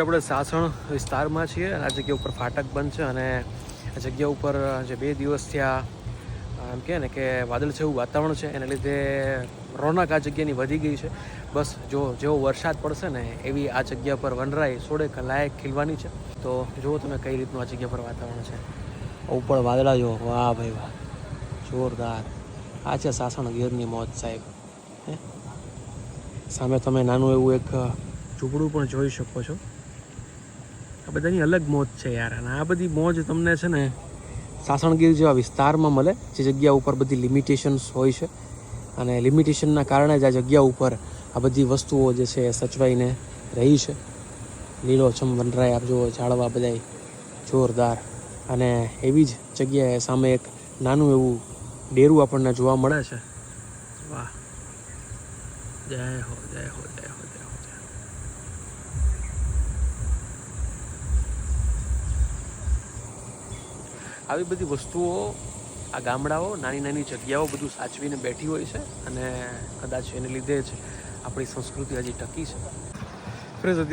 આપણે સાસણ વિસ્તારમાં છીએ અને આ જગ્યા ઉપર ફાટક બંધ છે અને આ જગ્યા ઉપર જે 2 દિવસથી આ એમ કહે ને કે વાદળછાયું વાતાવરણ છે એના લીધે રોનક આ જગ્યાની વધી ગઈ છે. બસ જેવો વરસાદ પડશે ને એવી આ જગ્યા પર વનરાઈ સોડે લાયક ખીલવાની છે. તો જુઓ તમે કઈ રીતનું આ જગ્યા પર વાતાવરણ છે. ઉપર વાદળા જુઓ, વાહ ભાઈ વાહ, જોરદાર. આ છે સાસણ ગીરની મોજ સાહેબ. સામે તમે નાનું એવું એક ઝૂંપડું પણ જોઈ શકો છો. આ બધાની અલગ મોજ છે યાર. અને આ બધી મોજ તમને છે ને સાસણગીર જેવા વિસ્તારમાં મળે જે જગ્યા ઉપર બધી લિમિટેશન્સ હોય છે અને લિમિટેશનના કારણે જ આ જગ્યા ઉપર આ બધી વસ્તુઓ જે છે એ સચવાઈને રહી છે. લીલોછમ વનરાય આપ જુઓ, ઝાડવા બધાય જોરદાર. અને એવી જ જગ્યાએ સામે એક નાનું એવું ડેરું આપણને જોવા મળે છે. વાહ, જય હો જય હો જય હો જય હો જય. આવી બધી વસ્તુઓ આ ગામડાઓ, નાની નાની જગ્યાઓ બધું સાચવીને બેઠી હોય છે અને કદાચ એને લીધે જ આપણી સંસ્કૃતિ હજી ટકી છે. ફ્રેન્ડ્સ, અત્યારે